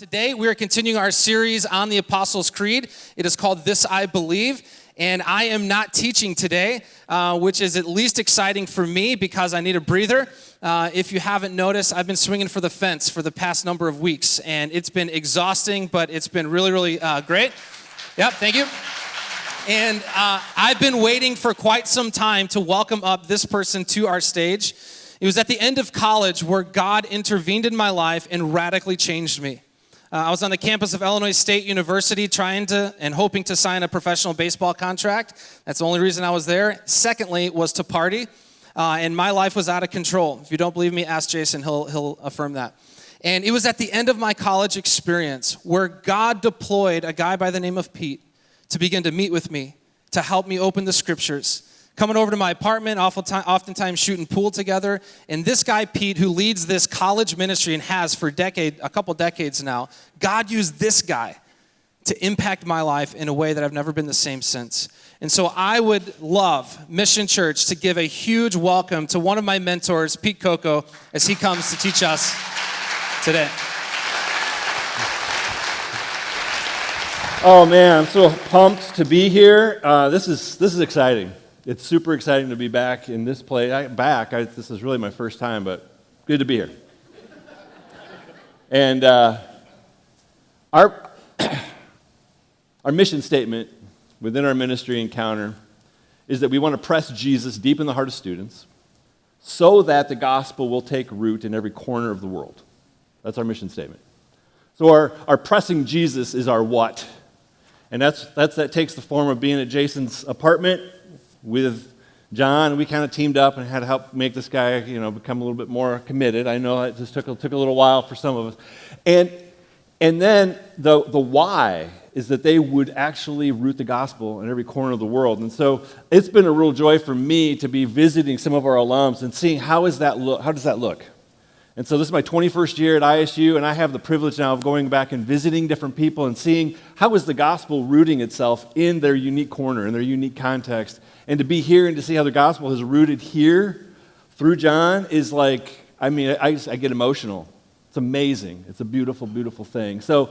Today, we are continuing our series on the Apostles' Creed. It is called This I Believe, and I am not teaching today, which is at least exciting for me because I need a breather. If you haven't noticed, I've been swinging for the fence for the past number of weeks, and it's been exhausting, but it's been really great. Yep, thank you. And I've been waiting for quite some time to welcome up this person to our stage. It was at the end of college where God intervened in my life and radically changed me. I was on the campus of Illinois State University trying to and hoping to sign a professional baseball contract. That's the only reason I was there. Secondly, was to party, and my life was out of control. If you don't believe me, ask Jason, he'll affirm that. And it was at the end of my college experience where God deployed a guy by the name of Pete to begin to meet with me, to help me open the scriptures. Coming over to my apartment, oftentimes shooting pool together. And this guy, Pete, who leads this college ministry and has for a couple decades now, God used this guy to impact my life in a way that I've never been the same since. And so I would love Mission Church to give a huge welcome to one of my mentors, Pete Coco, as he comes to teach us today. Oh man, I'm so pumped to be here. This is exciting. It's super exciting to be back in this place. This is really my first time, but good to be here. And our mission statement within our ministry Encounter is that we want to press Jesus deep in the heart of students so that the gospel will take root in every corner of the world. That's our mission statement. So our pressing Jesus is our what. And that takes the form of being at Jason's apartment with John. We kind of teamed up and had to help make this guy, become a little bit more committed. I know it just took a little while for some of us. And then the why is that they would actually root the gospel in every corner of the world. And so it's been a real joy for me to be visiting some of our alums and seeing how does that look? And so this is my 21st year at ISU, and I have the privilege now of going back and visiting different people and seeing how is the gospel rooting itself in their unique corner, in their unique context. And to be here and to see how the gospel is rooted here through John is I get emotional. It's amazing. It's a beautiful, beautiful thing. So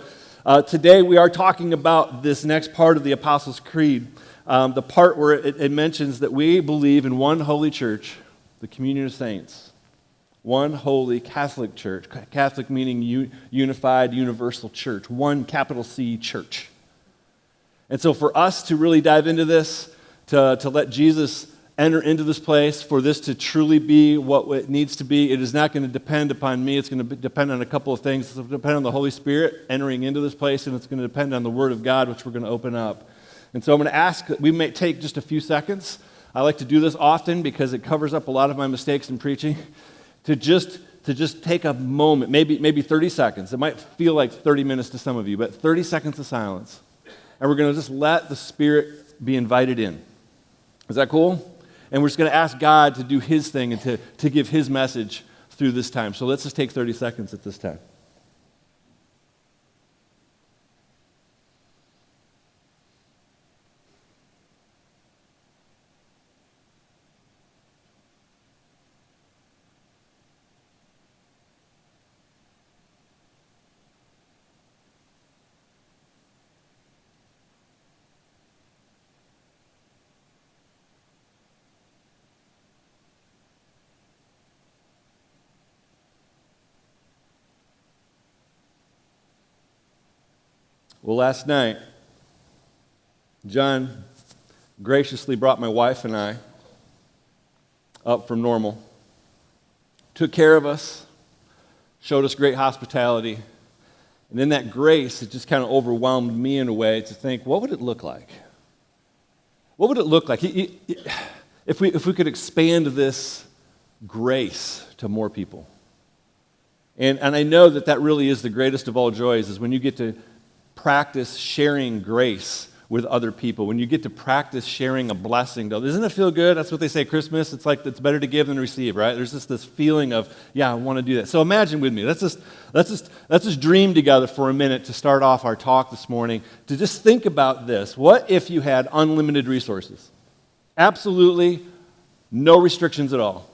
today we are talking about this next part of the Apostles' Creed, the part where it mentions that we believe in one holy church, the communion of saints. One holy Catholic church, Catholic meaning unified, universal church, one capital C church. And so for us to really dive into this, to let Jesus enter into this place, for this to truly be what it needs to be, it is not going to depend upon me. It's going to depend on a couple of things. It's going to depend on the Holy Spirit entering into this place, and it's going to depend on the Word of God, which we're going to open up. And so I'm going to ask that we may take just a few seconds. I like to do this often because it covers up a lot of my mistakes in preaching. To just take a moment, maybe 30 seconds. It might feel like 30 minutes to some of you, but 30 seconds of silence. And we're going to just let the Spirit be invited in. Is that cool? And we're just going to ask God to do His thing and to give His message through this time. So let's just take 30 seconds at this time. Well, last night, John graciously brought my wife and I up from Normal, took care of us, showed us great hospitality, and in that grace, it just kind of overwhelmed me in a way to think, what would it look like? What would it look like if we could expand this grace to more people? And I know that really is the greatest of all joys, is when you get to practice sharing grace with other people, when you get to practice sharing a blessing. Doesn't it feel good? That's what they say at Christmas. It's like it's better to give than to receive, right? There's just this feeling of, I want to do that. So imagine with me. Let's just dream together for a minute to start off our talk this morning, to just think about this. What if you had unlimited resources? Absolutely no restrictions at all.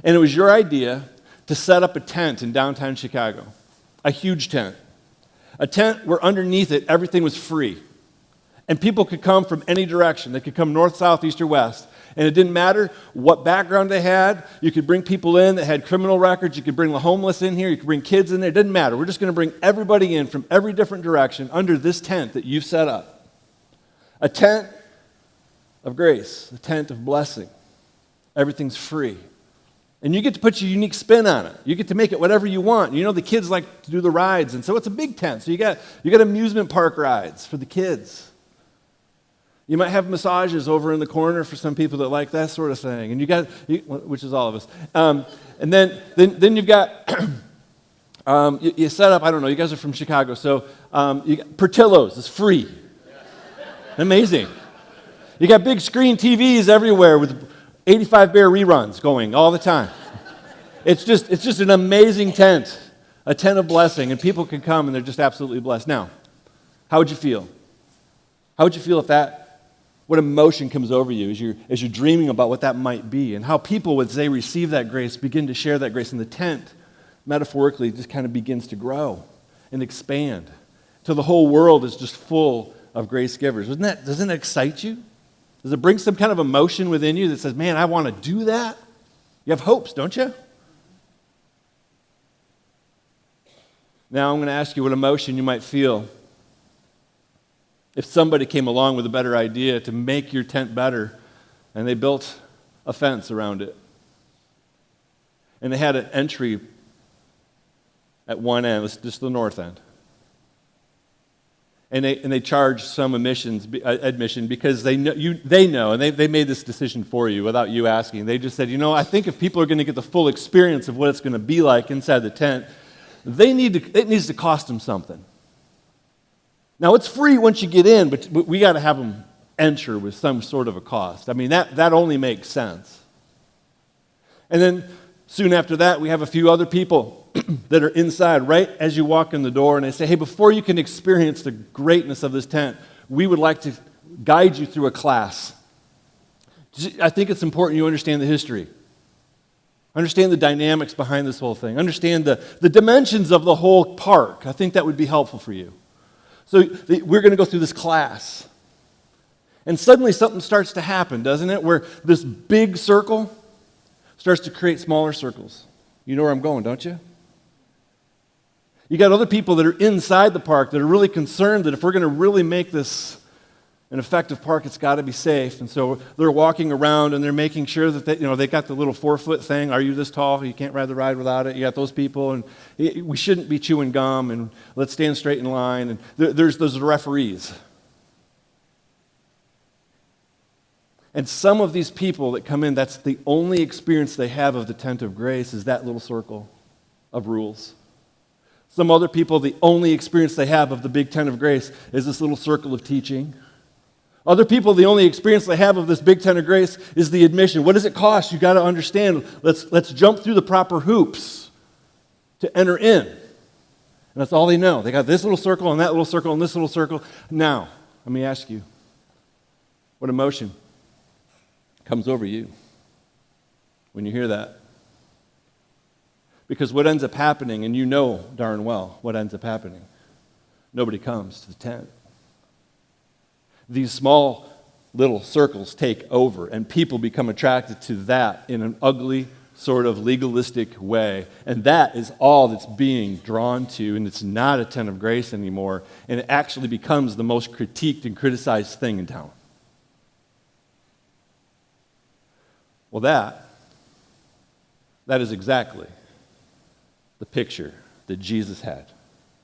And it was your idea to set up a tent in downtown Chicago, a huge tent. A tent where underneath it, everything was free. And people could come from any direction. They could come north, south, east, or west. And it didn't matter what background they had. You could bring people in that had criminal records. You could bring the homeless in here. You could bring kids in there. It didn't matter. We're just going to bring everybody in from every different direction under this tent that you've set up. A tent of grace, a tent of blessing. Everything's free. And you get to put your unique spin on it. You get to make it whatever you want. You know, the kids like to do the rides, and so it's a big tent. So you got amusement park rides for the kids. You might have massages over in the corner for some people that like that sort of thing, and which is all of us. And then you've got you set up. I don't know. You guys are from Chicago, so Portillo's is free. Amazing. You got big screen TVs everywhere with 85 Bear reruns going all the time. It's just an amazing tent, a tent of blessing, and people can come and they're just absolutely blessed. Now, how would you feel? How would you feel if what emotion comes over you as you're dreaming about what that might be, and how people, as they receive that grace, begin to share that grace, and the tent, metaphorically, just kind of begins to grow and expand till the whole world is just full of grace givers. Doesn't that excite you? Does it bring some kind of emotion within you that says, man, I want to do that? You have hopes, don't you? Now I'm going to ask you what emotion you might feel if somebody came along with a better idea to make your tent better, and they built a fence around it. And they had an entry at one end, just the north end. And they charged some admission because they know, and they made this decision for you without you asking. They just said, I think if people are going to get the full experience of what it's going to be like inside the tent, it needs to cost them something. Now, it's free once you get in, but we got to have them enter with some sort of a cost. I mean, that only makes sense. And then soon after that, we have a few other people that are inside right as you walk in the door, and they say, hey, before you can experience the greatness of this tent, we would like to guide you through a class. I think it's important you understand the history. Understand the dynamics behind this whole thing. Understand the dimensions of the whole park. I think that would be helpful for you. So we're going to go through this class. And suddenly something starts to happen, doesn't it? Where this big circle starts to create smaller circles. You know where I'm going, don't you? You got other people that are inside the park that are really concerned that if we're going to really make this an effective park, it's got to be safe. And so they're walking around and they're making sure that they got the little 4-foot thing. Are you this tall? You can't ride the ride without it. You got those people, and we shouldn't be chewing gum, and let's stand straight in line. And there's those referees. And some of these people that come in, that's the only experience they have of the tent of grace is that little circle of rules. Some other people, the only experience they have of the big tent of grace is this little circle of teaching. Other people, the only experience they have of this big tent of grace is the admission. What does it cost? You got to understand. Let's jump through the proper hoops to enter in. And that's all they know. They got this little circle and that little circle and this little circle. Now, let me ask you, what emotion comes over you when you hear that? Because what ends up happening, and you know darn well what ends up happening, nobody comes to the tent. These small little circles take over, and people become attracted to that in an ugly, sort of legalistic way. And that is all that's being drawn to, and it's not a tent of grace anymore, and it actually becomes the most critiqued and criticized thing in town. Well, that is exactly the picture that Jesus had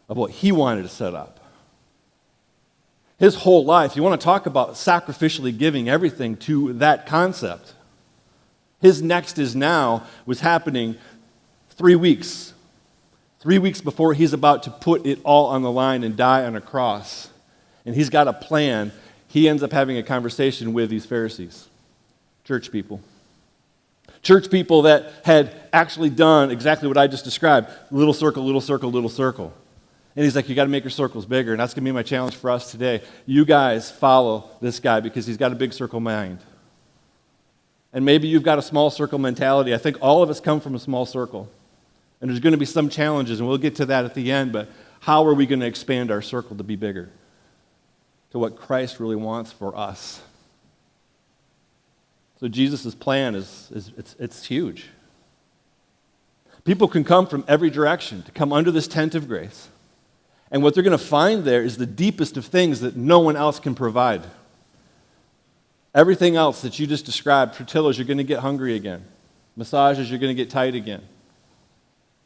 of what he wanted to set up. His whole life, you want to talk about sacrificially giving everything to that concept. His next is now was happening 3 weeks. 3 weeks before he's about to put it all on the line and die on a cross. And he's got a plan. He ends up having a conversation with these Pharisees, church people. Church people that had actually done exactly what I just described. Little circle, little circle, little circle. And he's like, you got to make your circles bigger. And that's going to be my challenge for us today. You guys follow this guy because he's got a big circle mind. And maybe you've got a small circle mentality. I think all of us come from a small circle. And there's going to be some challenges, and we'll get to that at the end. But How are we going to expand our circle to be bigger? To what Christ really wants for us. So Jesus' plan it's huge. People can come from every direction to come under this tent of grace. And what they're going to find there is the deepest of things that no one else can provide. Everything else that you just described, tortillas, you're going to get hungry again. Massages, you're going to get tight again.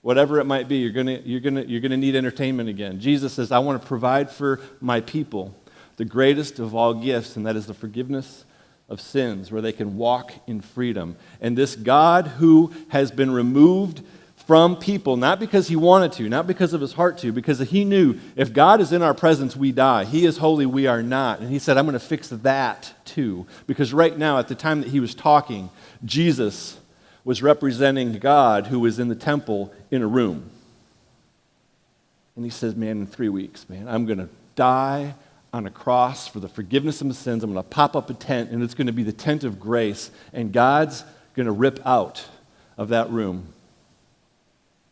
Whatever it might be, you're going to need entertainment again. Jesus says, I want to provide for my people the greatest of all gifts, and that is the forgiveness of sins, where they can walk in freedom. And this God who has been removed from people, not because he wanted to, not because of his heart to, because he knew if God is in our presence, we die. He is holy, we are not. And he said, I'm going to fix that too. Because right now, at the time that he was talking, Jesus was representing God who was in the temple in a room. And he says, man, in 3 weeks, man, I'm going to die on a cross for the forgiveness of my sins. I'm going to pop up a tent, and it's going to be the tent of grace. And God's going to rip out of that room.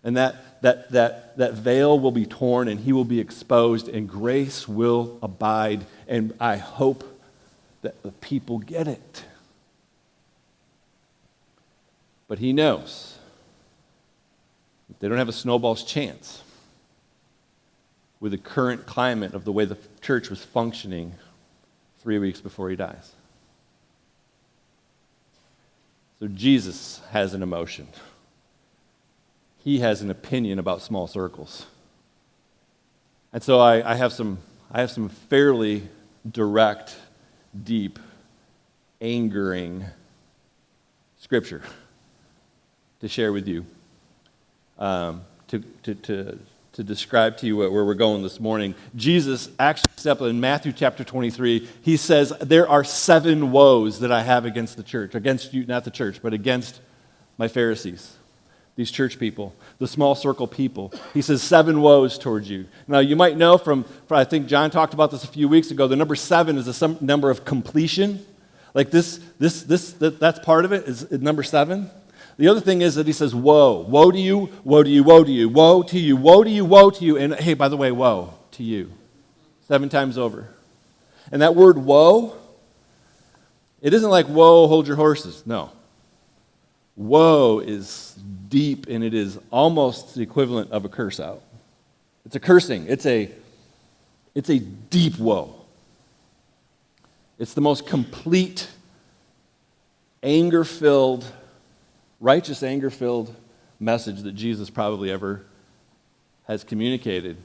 And that veil will be torn, and he will be exposed, and grace will abide. And I hope that the people get it. But he knows they don't have a snowball's chance with the current climate of the way the church was functioning 3 weeks before he dies. So Jesus has an emotion. He has an opinion about small circles. And so I have some fairly direct, deep, angering scripture to share with you, to describe to you where we're going this morning. Jesus actually stepped in Matthew chapter 23. He says, there are 7 woes that I have against the church, against you, not the church, but against my Pharisees, these church people, the small circle people. He says 7 woes towards you. Now, you might know from I think John talked about this a few weeks ago, the number 7 is a number of completion. Like that's part of it, is number 7. The other thing is that he says, woe. Woe to you, woe to you, woe to you, woe to you, woe to you, woe to you. And hey, by the way, woe to you. 7 times over. And that word woe, it isn't like, whoa, hold your horses. No. Woe is deep, and it is almost the equivalent of a curse out. It's a cursing. It's a deep woe. It's the most complete, anger-filled, righteous anger-filled message that Jesus probably ever has communicated.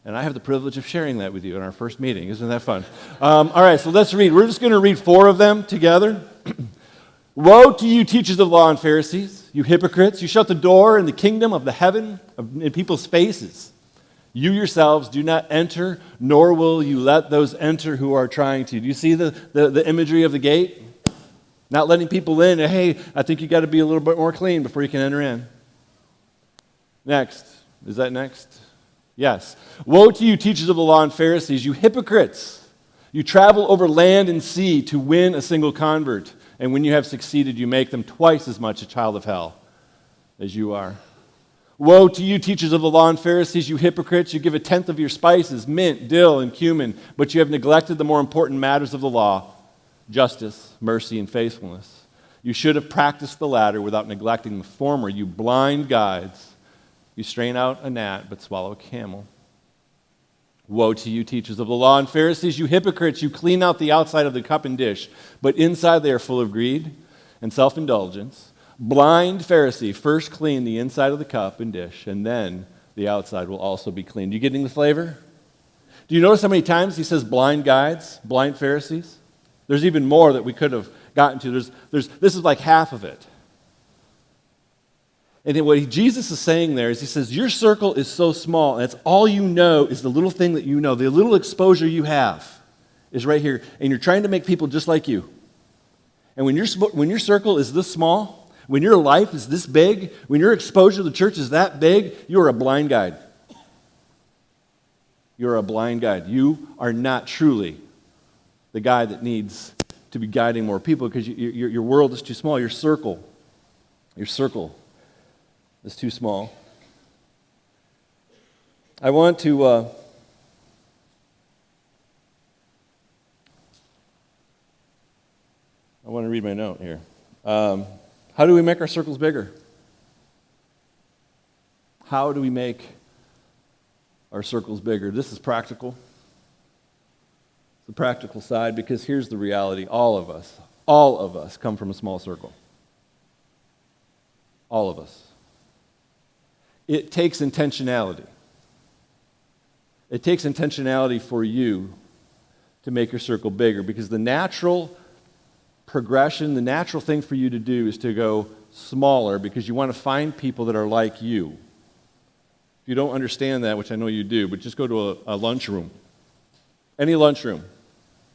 And I have the privilege of sharing that with you in our first meeting. Isn't that fun? All right, so let's read. We're just going to read 4 of them together. Woe to you, teachers of law and Pharisees, you hypocrites! You shut the door in the kingdom of the heaven in people's faces. You yourselves do not enter, nor will you let those enter who are trying to. Do you see the imagery of the gate? Not letting people in. Hey, I think you got to be a little bit more clean before you can enter in. Next. Is that next? Yes. Woe to you, teachers of the law and Pharisees, you hypocrites! You travel over land and sea to win a single convert. And when you have succeeded, you make them twice as much a child of hell as you are. Woe to you, teachers of the law and Pharisees, you hypocrites! You give 1/10 of your spices, mint, dill, and cumin, but you have neglected the more important matters of the law, justice, mercy, and faithfulness. You should have practiced the latter without neglecting the former, you blind guides. You strain out a gnat, but swallow a camel. Woe to you, teachers of the law and Pharisees, you hypocrites! You clean out the outside of the cup and dish, but inside they are full of greed and self-indulgence. Blind Pharisee, first clean the inside of the cup and dish, and then the outside will also be cleaned. You getting the flavor? Do you notice how many times he says blind guides, blind Pharisees? There's even more that we could have gotten to. This is like half of it. And what Jesus is saying there is he says, your circle is so small, and it's all you know is the little thing that you know, the little exposure you have is right here, and you're trying to make people just like you. And when your circle is this small, when your life is this big, when your exposure to the church is that big, you're a blind guide. You're a blind guide. You are not truly the guy that needs to be guiding more people because your world is too small. Your circle is too small. I want to read my note here. How do we make our circles bigger? How do we make our circles bigger? This is practical. It's the practical side, because here's the reality. All of us come from a small circle. All of us. It takes intentionality. It takes intentionality for you to make your circle bigger, because the natural progression, the natural thing for you to do is to go smaller, because you want to find people that are like you. If you don't understand that, which I know you do, but just go to a lunchroom. Any lunchroom,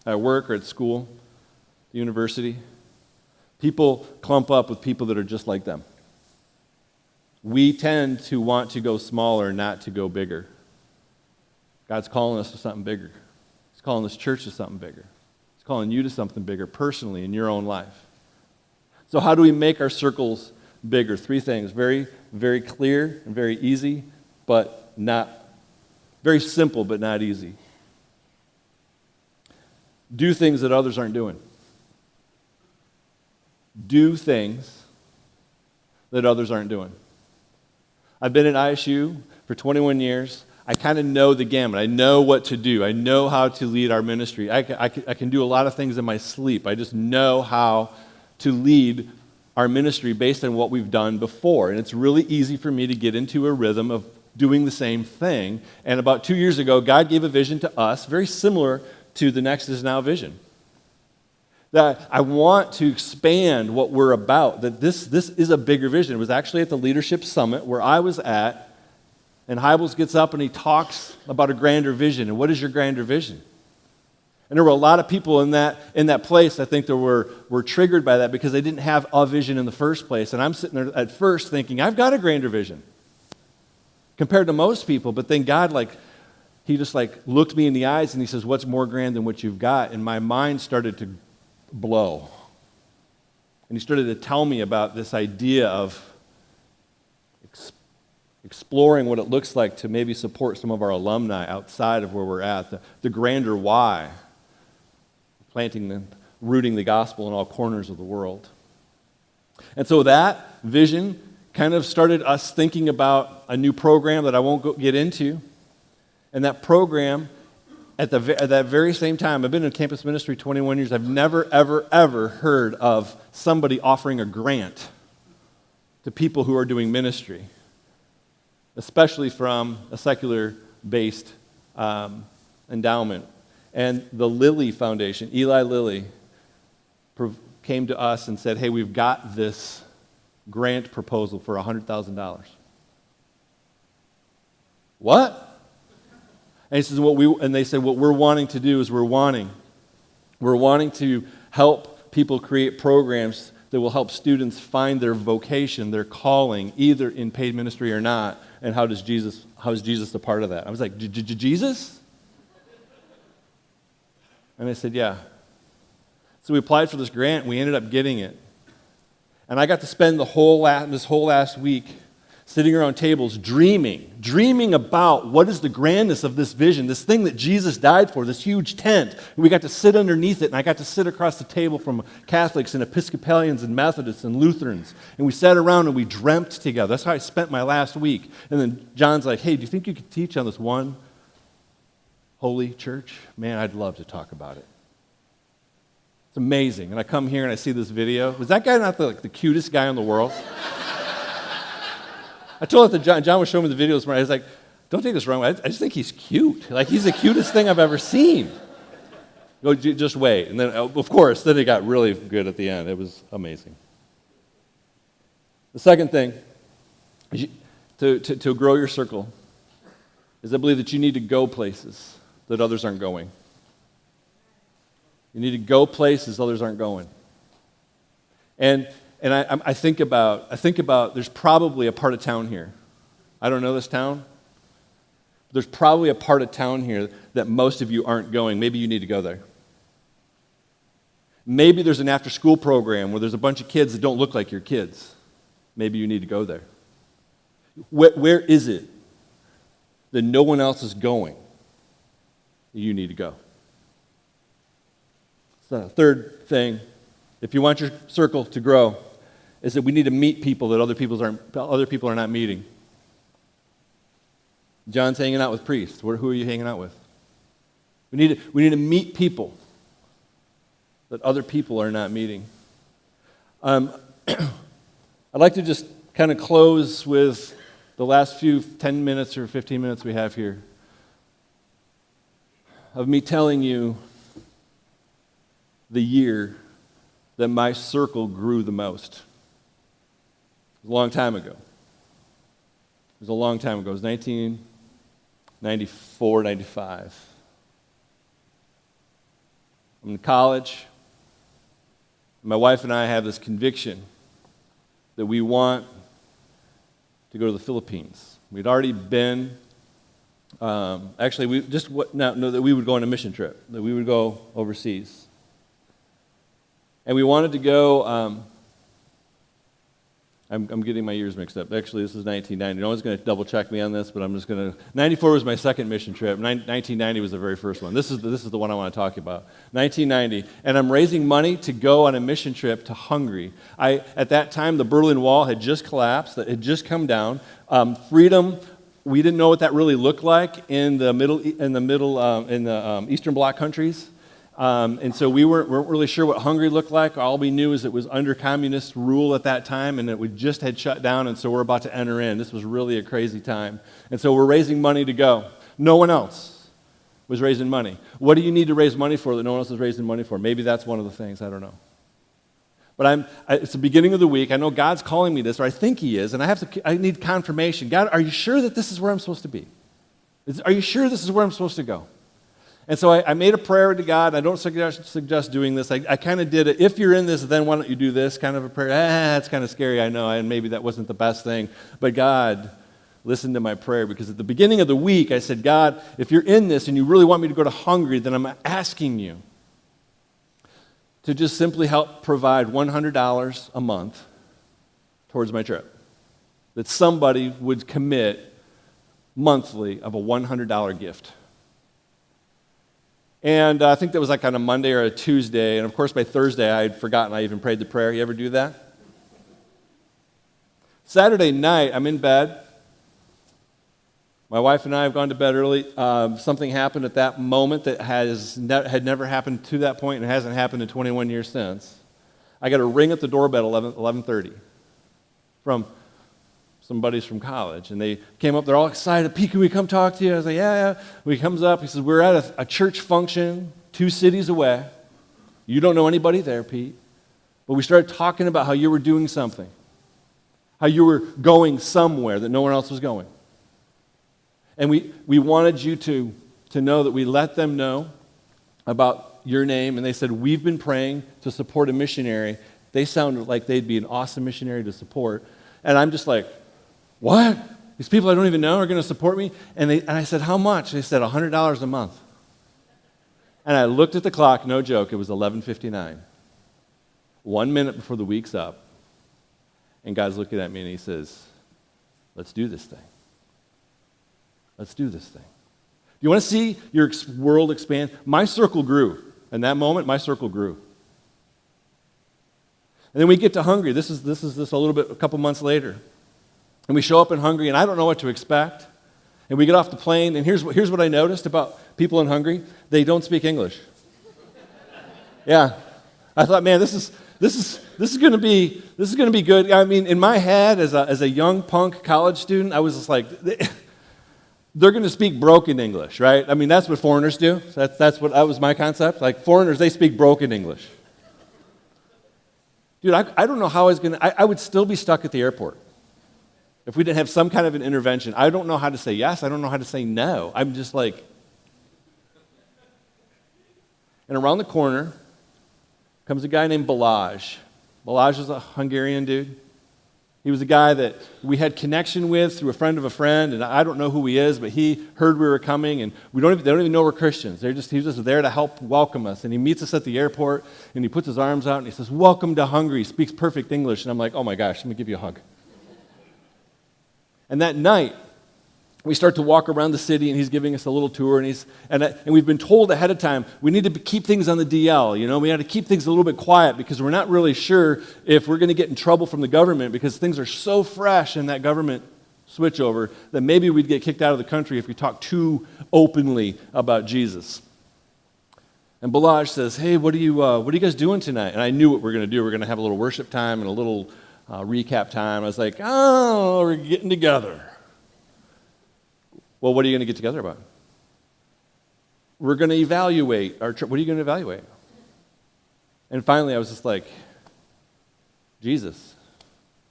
at work or at school, the university. People clump up with people that are just like them. We tend to want to go smaller, not to go bigger. God's calling us to something bigger. He's calling this church to something bigger. He's calling you to something bigger personally in your own life. So how do we make our circles bigger? 3 things. Very, very clear and very easy, but not, very simple, but not easy. Do things that others aren't doing. Do things that others aren't doing. I've been at ISU for 21 years. I kind of know the gamut. I know what to do. I know how to lead our ministry. I can do a lot of things in my sleep. I just know how to lead our ministry based on what we've done before. And it's really easy for me to get into a rhythm of doing the same thing. And about 2 years ago, God gave a vision to us very similar to the Next Is Now vision. That I want to expand what we're about, that this is a bigger vision. It was actually at the Leadership Summit where I was at, and Hybels gets up and he talks about a grander vision. And what is your grander vision? And there were a lot of people in that place, I think, that were triggered by that because they didn't have a vision in the first place. And I'm sitting there at first thinking, I've got a grander vision compared to most people. But then God, he just looked me in the eyes and he says, what's more grand than what you've got? And my mind started to blow. And he started to tell me about this idea of exploring what it looks like to maybe support some of our alumni outside of where we're at, the grander why, rooting the gospel in all corners of the world. And so that vision kind of started us thinking about a new program that I won't get into. And that program, at that very same time, I've been in campus ministry 21 years, I've never, ever, ever heard of somebody offering a grant to people who are doing ministry, especially from a secular-based endowment. And the Lilly Foundation, Eli Lilly, came to us and said, hey, we've got this grant proposal for $100,000. What? And he says, they said, what we're wanting to do is we're wanting to help people create programs that will help students find their vocation, their calling, either in paid ministry or not. And how is Jesus a part of that? I was like, Jesus? And I said, yeah. So we applied for this grant, and we ended up getting it. And I got to spend this whole last week sitting around tables dreaming about what is the grandness of this vision, this thing that Jesus died for, this huge tent. And we got to sit underneath it, and I got to sit across the table from Catholics and Episcopalians and Methodists and Lutherans. And we sat around and we dreamt together. That's how I spent my last week. And then John's like, hey, do you think you could teach on this one holy church? Man, I'd love to talk about it. It's amazing. And I come here and I see this video. Was that guy not the cutest guy in the world? I told it to John was showing me the videos. I was like, don't take this wrong way. I just think he's cute. He's the cutest thing I've ever seen. Go, just wait. And then, of course, then it got really good at the end. It was amazing. The second thing to grow your circle is I believe that you need to go places that others aren't going. You need to go places others aren't going. And I think about there's probably a part of town here. I don't know this town. There's probably a part of town here that most of you aren't going. Maybe you need to go there. Maybe there's an after-school program where there's a bunch of kids that don't look like your kids. Maybe you need to go there. Where is it? that no one else is going, you need to go. So, third thing, if you want your circle to grow, is that we need to meet people that other people are not meeting. John's hanging out with priests. Who are you hanging out with? We need to meet people that other people are not meeting. I'd like to just kind of close with the last few 10 minutes or 15 minutes we have here of me telling you the year that my circle grew the most. It was a long time ago. It was a long time ago. It was 1994, 95. I'm in college. My wife and I have this conviction that we want to go to the Philippines. We'd already been, that we would go on a mission trip, that we would go overseas. And we wanted to go, I'm getting my years mixed up. Actually, this is 1990. No one's going to double check me on this, but I'm just going to. 94 was my second mission trip. 1990 was the very first one. This is the one I want to talk about. 1990, and I'm raising money to go on a mission trip to Hungary. At that time, the Berlin Wall had just collapsed. It had just come down. Freedom. We didn't know what that really looked like in the Eastern Bloc countries. And so we weren't really sure what Hungary looked like. All we knew is it was under communist rule at that time, and we just had shut down, and so we're about to enter in. This was really a crazy time. And so we're raising money to go. No one else was raising money. What do you need to raise money for that no one else is raising money for? Maybe that's one of the things. I don't know. But it's the beginning of the week. I know God's calling me this, or I think He is, and I need confirmation. God, are you sure that this is where I'm supposed to be? Are you sure this is where I'm supposed to go? And so I made a prayer to God. I don't suggest doing this. I kind of did it. If you're in this, then why don't you do this kind of a prayer? It's kind of scary, I know, and maybe that wasn't the best thing. But God, listen to my prayer, because at the beginning of the week, I said, God, if you're in this and you really want me to go to Hungary, then I'm asking you to just simply help provide $100 a month towards my trip. That somebody would commit monthly of a $100 gift. And I think that was like on a Monday or a Tuesday. And of course, by Thursday, I had forgotten I even prayed the prayer. You ever do that? Saturday night, I'm in bed. My wife and I have gone to bed early. Something happened at that moment that had never happened to that point and hasn't happened in 21 years since. I got a ring at the doorbell at 11:30 from some buddies from college, and they came up. They're all excited. Pete, can we come talk to you? I was like, yeah. He comes up. He says, we're at a church function 2 cities away. You don't know anybody there, Pete. But we started talking about how you were doing something, how you were going somewhere that no one else was going. And we wanted you to know that we let them know about your name, and they said, we've been praying to support a missionary. They sounded like they'd be an awesome missionary to support. And I'm just like, what? These people I don't even know are going to support me? And I said, how much? They said, $100 a month. And I looked at the clock, no joke, it was 11:59. 1 minute before the week's up. And God's looking at me and He says, let's do this thing. Let's do this thing. Do you want to see your world expand? My circle grew. In that moment, my circle grew. And then we get to Hungary. This is a couple months later. And we show up in Hungary, and I don't know what to expect. And we get off the plane, and here's what I noticed about people in Hungary. They don't speak English. Yeah. I thought, man, this is going to be good. I mean, in my head, as a young punk college student, I was just like, they're going to speak broken English, right? I mean, that's what foreigners do. That was my concept. Like, foreigners, they speak broken English. Dude, I don't know how I would still be stuck at the airport if we didn't have some kind of an intervention. I don't know how to say yes. I don't know how to say no. I'm just like... And around the corner comes a guy named Balázs. Balázs is a Hungarian dude. He was a guy that we had connection with through a friend of a friend, and I don't know who he is, but he heard we were coming, and they don't even know we're Christians. He was just there to help welcome us. And he meets us at the airport, and he puts his arms out, and he says, welcome to Hungary. He speaks perfect English. And I'm like, oh my gosh, let me give you a hug. And that night, we start to walk around the city, and he's giving us a little tour, and we've been told ahead of time we need to keep things on the DL. We had to keep things a little bit quiet because we're not really sure if we're going to get in trouble from the government because things are so fresh in that government switchover that maybe we'd get kicked out of the country if we talk too openly about Jesus. And Balaj says, "Hey, what are you guys doing tonight?" And I knew what we were going to do. We're going to have a little worship time and a little recap time. I was like, "Oh, we're getting together." Well, what are you going to get together about? We're going to evaluate our trip. What are you going to evaluate? And finally, I was just like, Jesus.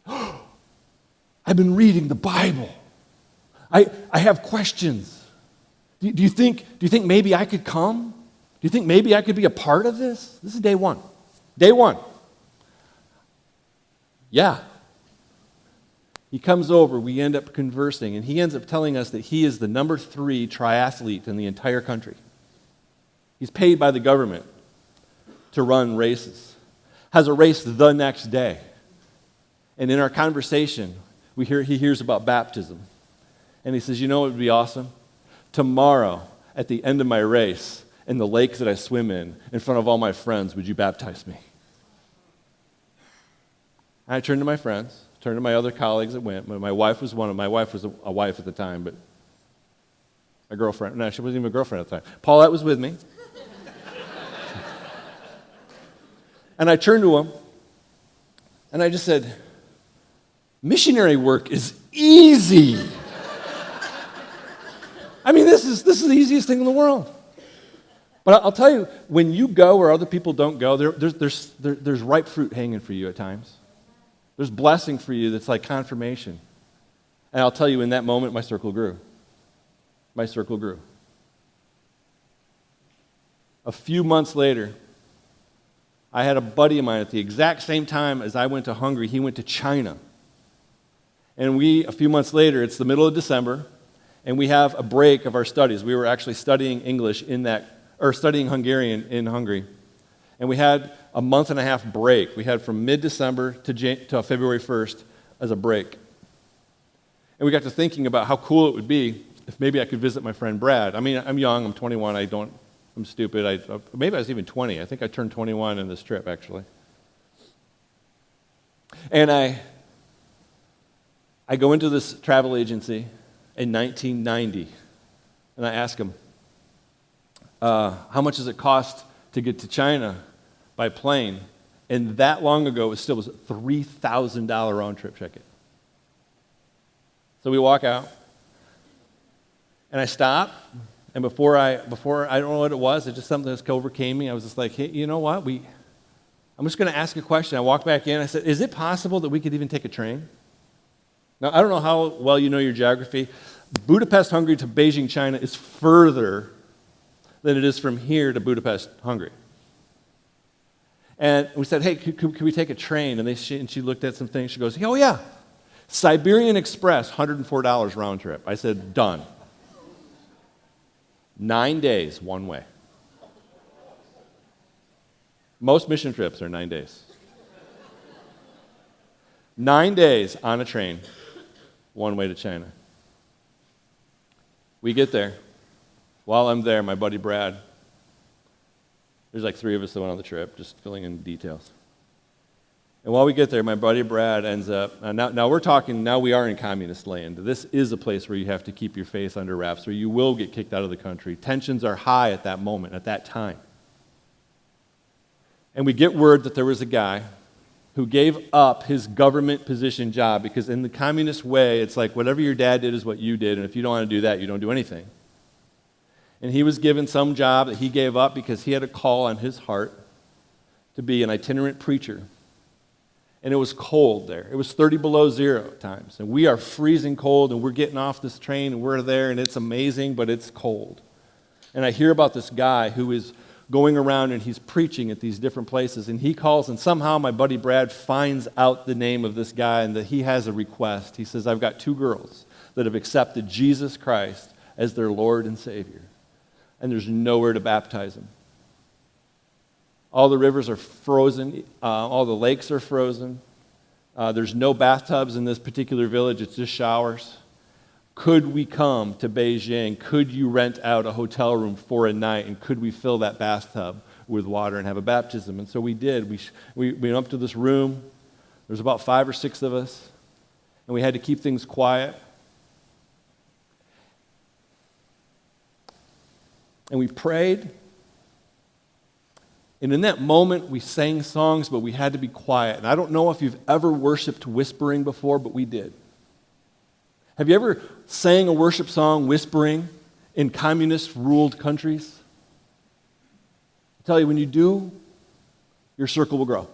I've been reading the Bible. I have questions. Do you think maybe I could come? Do you think maybe I could be a part of this? This is day one. Day one. Yeah. He comes over, we end up conversing, and he ends up telling us that he is the number 3 triathlete in the entire country. He's paid by the government to run races. Has a race the next day. And in our conversation, he hears about baptism. And he says, "You know what would be awesome? Tomorrow, at the end of my race, in the lake that I swim in front of all my friends, would you baptize me?" And I turned to my friends. Turned to my other colleagues that went. My wife was my wife was a wife at the time, but my girlfriend, no, she wasn't even a girlfriend at the time. Paulette was with me. And I turned to him, and I just said, "Missionary work is easy." I mean, this is the easiest thing in the world. But I'll tell you, when you go where other people don't go, there's ripe fruit hanging for you at times. There's blessing for you that's like confirmation. And I'll tell you, in that moment, my circle grew. My circle grew. A few months later, I had a buddy of mine at the exact same time as I went to Hungary. He went to China. And a few months later, it's the middle of December, and we have a break of our studies. We were actually studying English studying Hungarian in Hungary. And we had a month and a half break. We had from mid-December to February 1st as a break. And we got to thinking about how cool it would be if maybe I could visit my friend Brad. I mean, I'm young, I'm 21, I'm stupid. Maybe I was even 20. I think I turned 21 in this trip, actually. And I go into this travel agency in 1990, and I ask him, how much does it cost to get to China by plane? And that long ago, it still was a $3,000 round-trip ticket. So we walk out, and I stop, and before I don't know what it was, it just something that overcame me. I was just like, hey, you know what? I'm just going to ask a question. I walked back in. I said, is it possible that we could even take a train? Now, I don't know how well you know your geography. Budapest, Hungary to Beijing, China is further than it is from here to Budapest, Hungary. And we said, hey, could we take a train? And she looked at some things. She goes, oh, yeah. Siberian Express, $104 round trip. I said, done. 9 days, one way. Most mission trips are 9 days. 9 days on a train, one way to China. We get there. While I'm there, my buddy Brad, there's like 3 of us that went on the trip, just filling in details. And while we get there, my buddy Brad ends up, now we are in communist land. This is a place where you have to keep your faith under wraps, or you will get kicked out of the country. Tensions are high at that moment, at that time. And we get word that there was a guy who gave up his government position job, because in the communist way, it's like whatever your dad did is what you did, and if you don't want to do that, you don't do anything. And he was given some job that he gave up because he had a call on his heart to be an itinerant preacher. And it was cold there. It was 30 below zero at times. And we are freezing cold, and we're getting off this train, and we're there, and it's amazing, but it's cold. And I hear about this guy who is going around, and he's preaching at these different places, and he calls, and somehow my buddy Brad finds out the name of this guy, and that he has a request. He says, I've got 2 girls that have accepted Jesus Christ as their Lord and Savior, and there's nowhere to baptize them. All the rivers are frozen. All the lakes are frozen. There's no bathtubs in this particular village. It's just showers. Could we come to Beijing? Could you rent out a hotel room for a night? And could we fill that bathtub with water and have a baptism? And so we did. We went up to this room. There's about 5 or 6 of us. And we had to keep things quiet. And we prayed. And in that moment, we sang songs, but we had to be quiet. And I don't know if you've ever worshiped whispering before, but we did. Have you ever sang a worship song whispering in communist-ruled countries? I tell you, when you do, your circle will grow.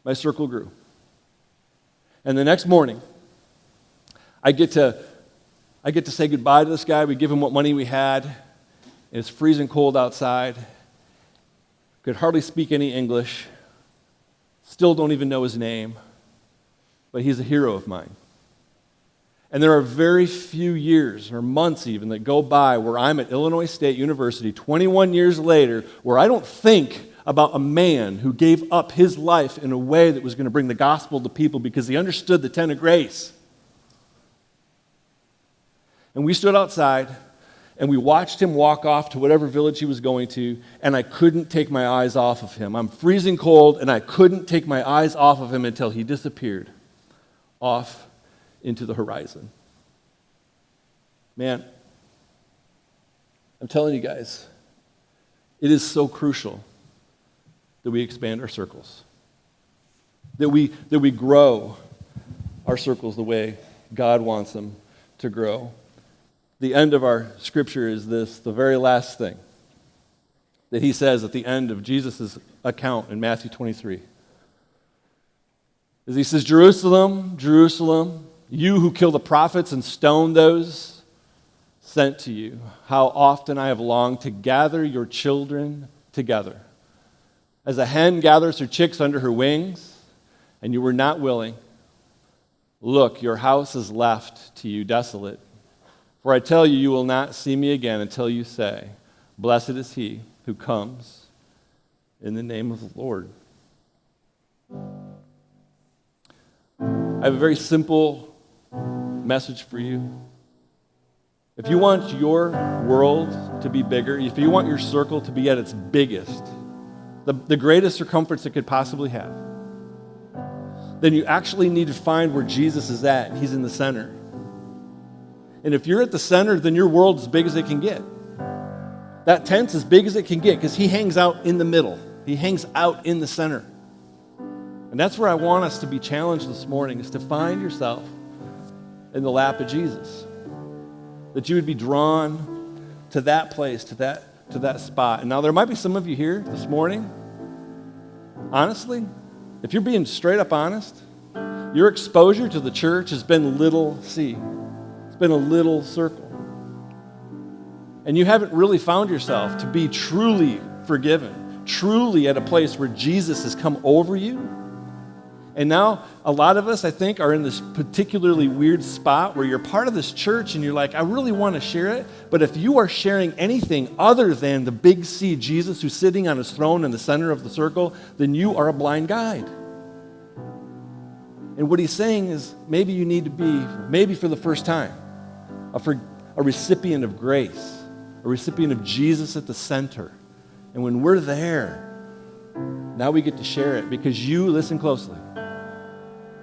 My circle grew. And the next morning, I get to say goodbye to this guy. We give him what money we had. It's freezing cold outside. Could hardly speak any English. Still don't even know his name. But he's a hero of mine. And there are very few years, or months even, that go by where I'm at Illinois State University 21 years later, where I don't think about a man who gave up his life in a way that was going to bring the gospel to people because he understood the ten of grace. And we stood outside, and we watched him walk off to whatever village he was going to, and I couldn't take my eyes off of him. I'm freezing cold, and I couldn't take my eyes off of him until he disappeared off into the horizon. Man, I'm telling you guys, it is so crucial that we expand our circles, that we grow our circles the way God wants them to grow. The end of our scripture is this, the very last thing that he says at the end of Jesus' account in Matthew 23. As he says, Jerusalem, Jerusalem, you who kill the prophets and stone those sent to you, how often I have longed to gather your children together. As a hen gathers her chicks under her wings, and you were not willing. Look, your house is left to you desolate. For I tell you, you will not see me again until you say, blessed is he who comes in the name of the Lord. I have a very simple message for you. If you want your world to be bigger, if you want your circle to be at its biggest, the greatest circumference it could possibly have, then you actually need to find where Jesus is at. He's in the center. And if you're at the center, then your world's as big as it can get. That tent's as big as it can get because he hangs out in the middle. He hangs out in the center. And that's where I want us to be challenged this morning, is to find yourself in the lap of Jesus. That you would be drawn to that place, to that spot. And now there might be some of you here this morning, honestly, if you're being straight up honest, your exposure to the church has been little c. It's been a little circle. And you haven't really found yourself to be truly forgiven, truly at a place where Jesus has come over you. And now a lot of us, I think, are in this particularly weird spot where you're part of this church and you're like, I really want to share it. But if you are sharing anything other than the big C, Jesus, who's sitting on his throne in the center of the circle, then you are a blind guide. And what he's saying is maybe you need to be, maybe for the first time, a recipient of grace, a recipient of Jesus at the center. And when we're there, now we get to share it because you, listen closely,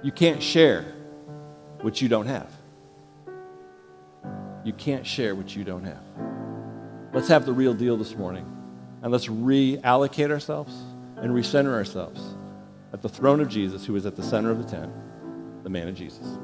you can't share what you don't have. You can't share what you don't have. Let's have the real deal this morning. And let's reallocate ourselves and recenter ourselves at the throne of Jesus, who is at the center of the tent, the man of Jesus.